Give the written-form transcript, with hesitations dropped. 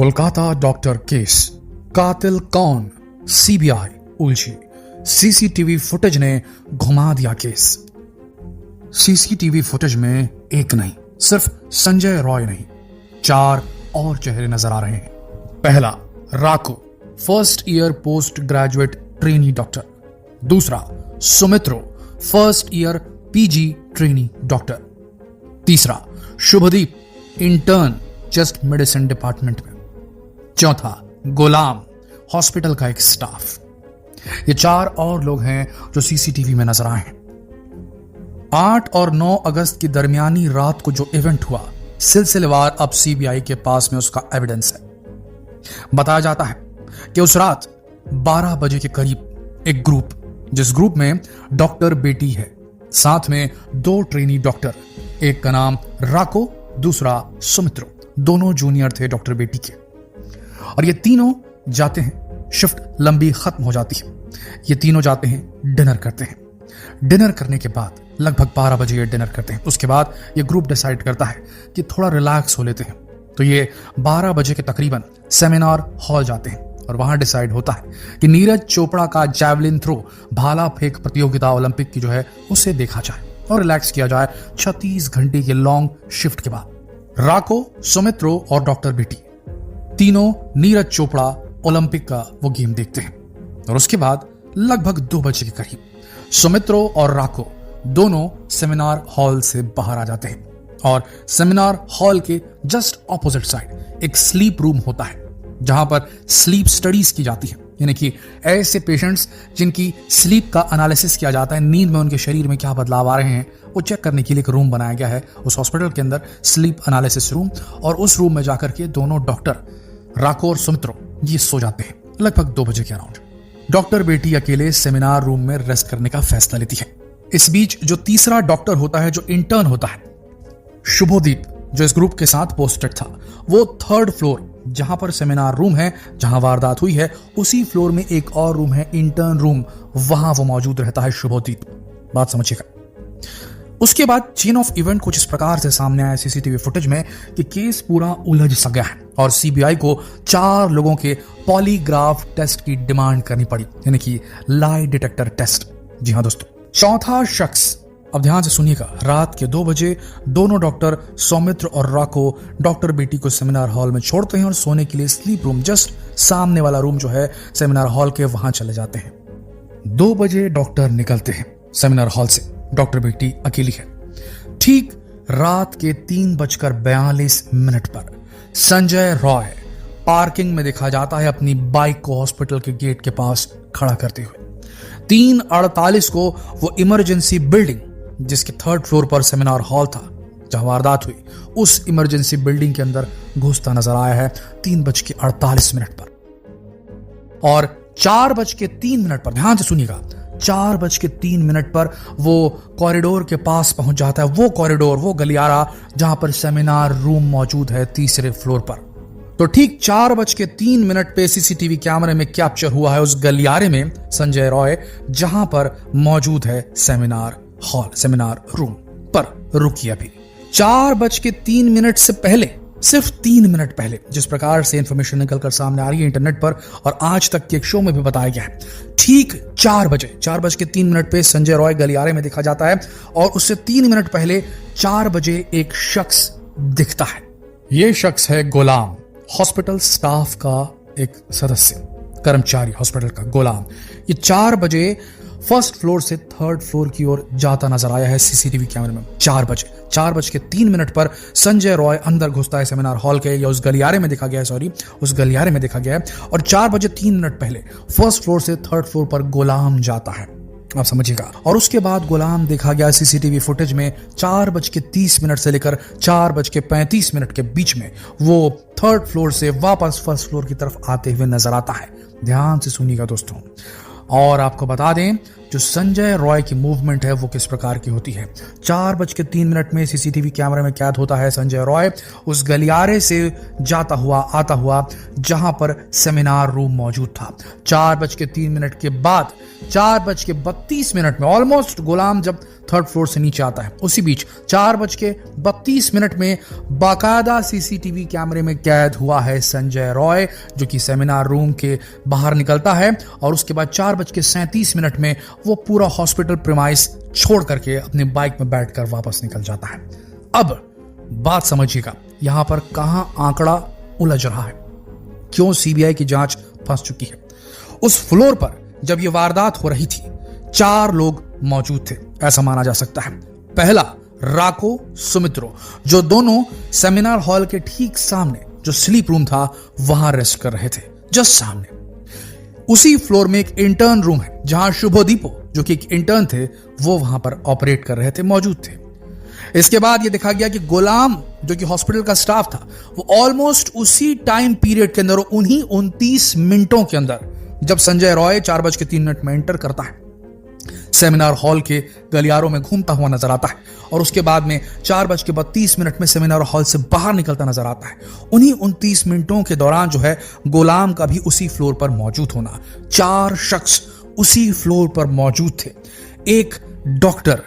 Kolkata doctor case, कातिल कौन, CBI उलझी, सीसीटीवी फुटेज ने घुमा दिया केस। सीसीटीवी फुटेज में एक नहीं, सिर्फ संजय रॉय नहीं, 4 और चेहरे नजर आ रहे हैं। पहला, राको, first year post graduate trainee doctor. दूसरा, Sumitro, first year PG trainee doctor. तीसरा, Shubhadeep, intern chest medicine department में। चौथा, गुलाम, हॉस्पिटल का एक स्टाफ। ये 4 और लोग हैं जो सीसीटीवी में नजर आए हैं। 8 और 9 अगस्त की दरमियानी रात को जो इवेंट हुआ, सिलसिलेवार अब सीबीआई के पास में उसका एविडेंस है। बताया जाता है कि उस रात 12 बजे के करीब एक ग्रुप, जिस ग्रुप में डॉक्टर बेटी है, साथ में 2 ट्रेनी डॉक्टर, एक का नाम राको, दूसरा सुमित्रो, दोनों जूनियर थे डॉक्टर बेटी के, और ये तीनों जाते हैं, शिफ्ट लंबी खत्म हो जाती है, ये तीनों जाते हैं, डिनर करते हैं। डिनर करने के बाद लगभग 12 बजे ये डिनर करते हैं। उसके बाद ये ग्रुप डिसाइड करता है कि थोड़ा रिलैक्स हो लेते हैं, तो ये 12 बजे के तकरीबन सेमिनार हॉल जाते हैं और वहां डिसाइड होता है कि नीरज चोपड़ा का जैवलिन थ्रो, भाला फेंक प्रतियोगिता ओलंपिक की जो है, उसे देखा जाए और रिलैक्स किया जाए 36 घंटे के लॉन्ग शिफ्ट के बाद। राको, सुमित्रो और डॉक्टर बेटी तीनों नीरज चोपड़ा ओलंपिक का वो गेम देखते हैं, और उसके बाद लगभग 2 बजे के करीब सुमित्रो और राको दोनों सेमिनार हॉल से बाहर आ जाते हैं, और सेमिनार हॉल के जस्ट ऑपोजिट साइड एक स्लीप रूम होता है, जहां पर स्लीप स्टडीज की जाती है, यानी कि ऐसे पेशेंट्स जिनकी स्लीप का एनालिसिस किया जाता है, नींद में उनके शरीर में क्या बदलाव आ रहे हैं, वो चेक करने के लिए एक रूम बनाया गया है उस हॉस्पिटल के अंदर, स्लीप एनालिसिस रूम। और उस रूम में जाकर के दोनों डॉक्टर राको और सुमित्रो ये सो जाते हैं लगभग 2 बजे के अराउंड। डॉक्टर बेटी अकेले सेमिनार रूम में रेस्ट करने का फैसला लेती है। इस बीच जो तीसरा डॉक्टर होता है, जो इंटर्न होता है, शुभदीप, जो इस ग्रुप के साथ पोस्टेड था, वो 3rd फ्लोर, जहां पर सेमिनार रूम है, जहां वारदात हुई है, उसी फ्लोर में एक और रूम है, इंटर्न रूम, वहां वो मौजूद रहता है शुभदीप। बात समझिएगा। उसके बाद चेन ऑफ इवेंट कुछ इस प्रकार से सामने आया सीसीटीवी फुटेज में कि केस पूरा उलझ सा गया है और सीबीआई को 4 लोगों के पॉलीग्राफ टेस्ट की डिमांड करनी पड़ी, यानी कि लाई डिटेक्टर टेस्ट। जी हां दोस्तों, चौथा शख्स, अब ध्यान से सुनिएगा, रात के 2 बजे दोनों डॉक्टर सौमित्र और राको डॉक्टर बेटी को सेमिनार हॉल में छोड़ते हैं और सोने के लिए स्लीप रूम, जस्ट सामने वाला रूम जो है सेमिनार हॉल के, वहां चले जाते हैं। 2 बजे डॉक्टर निकलते हैं सेमिनार हॉल से, डॉक्टर बेटी अकेली है। ठीक रात के 3:42 पर संजय रॉय पार्किंग में देखा जाता है अपनी बाइक को हॉस्पिटल के गेट के पास खड़ा करते हुए। 3:48 को वो इमरजेंसी बिल्डिंग, जिसके 3rd फ्लोर पर सेमिनार हॉल था जहां वारदात हुई, उस इमरजेंसी बिल्डिंग के अंदर घुसता नजर आया है 3:48 पर। और 4:03 पर, ध्यान से सुनिएगा, 4:03 पर वो कॉरिडोर के पास पहुंच जाता है, वो कॉरिडोर, वो गलियारा जहां पर सेमिनार रूम मौजूद है 3रे फ्लोर पर। तो ठीक 4:03 पे सीसीटीवी कैमरे में कैप्चर हुआ है उस गलियारे में संजय रॉय, जहां पर मौजूद है सेमिनार हॉल, सेमिनार रूम पर। रुकिए, अभी 4:03 से पहले, सिर्फ 3 मिनट पहले, जिस प्रकार से इंफॉर्मेशन निकलकर सामने आ रही है इंटरनेट पर और आज तक के एक शो में भी बताया गया है, ठीक 4:03 पे संजय रॉय गलियारे में देखा जाता है, और उससे 3 मिनट पहले 4 बजे एक शख्स दिखता है। यह शख्स है गुलाम, हॉस्पिटल स्टाफ का एक सदस्य, कर्मचारी हॉस्पिटल का गुलाम। ये 4 बजे 1st फ्लोर से 3rd फ्लोर की ओर जाता नजर आया है सीसीटीवी कैमरे में। 4:03 पर संजय रॉय अंदर घुसता है सेमिनार हॉल के, या उस गलियारे में देखा गया है, सॉरी, उस गलियारे में देखा गया है, और 4:03 पहले 1st फ्लोर से 3rd फ्लोर पर गुलाम जाता है, आप समझिएगा। और उसके बाद गुलाम देखा गया सीसीटीवी फुटेज में 4:30 से लेकर 4:35 के बीच में वो 3rd फ्लोर से वापस 1st फ्लोर की तरफ आते हुए नजर आता है। ध्यान से सुनिएगा दोस्तों। और आपको बता दें, जो संजय रॉय की मूवमेंट है वो किस प्रकार की होती है। 4:03 में सीसीटीवी कैमरे में कैद होता है संजय रॉय उस गलियारे से जाता हुआ, आता हुआ, जहां पर सेमिनार रूम मौजूद था। 4:03 के बाद 4:32 में ऑलमोस्ट गुलाम जब 3rd फ्लोर से नीचे आता है। उसी बीच 4:32 में बाकायदा सीसीटीवी कैमरे में कैद हुआ है संजय रॉय, जो कि सेमिनार रूम के बाहर निकलता है और उसके बाद 4:37 में वो पूरा हॉस्पिटल प्रीमाइस छोड़ करके अपनी बाइक में बैठकर वापस निकल जाता है। अब बात समझिएगा, यहां पर कहां आंकड़ा उलझ रहा है, क्यों सीबीआई की जांच फंस चुकी है। उस फ्लोर पर जब यह वारदात हो रही थी 4 लोग मौजूद थे, ऐसा माना जा सकता है। पहला राको सुमित्रो, जो दोनों सेमिनार हॉल के ठीक सामने जो स्लीप रूम था वहां रेस्ट कर रहे थे, जस्ट सामने। उसी फ्लोर में एक इंटर्न रूम है जहां शुभोदीपो, जो कि एक इंटर्न थे, वो वहां पर ऑपरेट कर रहे थे, मौजूद थे। इसके बाद यह देखा गया कि गुलाम, जो कि हॉस्पिटल का स्टाफ था, वो ऑलमोस्ट उसी टाइम पीरियड के अंदर, उन्हीं 29 मिनटों के अंदर, जब संजय रॉय 4:03 में एंटर करता है, सेमिनार हॉल के गलियारों में घूमता हुआ नजर आता है और उसके बाद में 4:32 में सेमिनार हॉल से बाहर निकलता नजर आता है। उन्हीं 29 मिनटों के दौरान जो है गुलाम का भी उसी फ्लोर पर मौजूद होना, 4 शख्स उसी फ्लोर पर मौजूद थे। एक डॉक्टर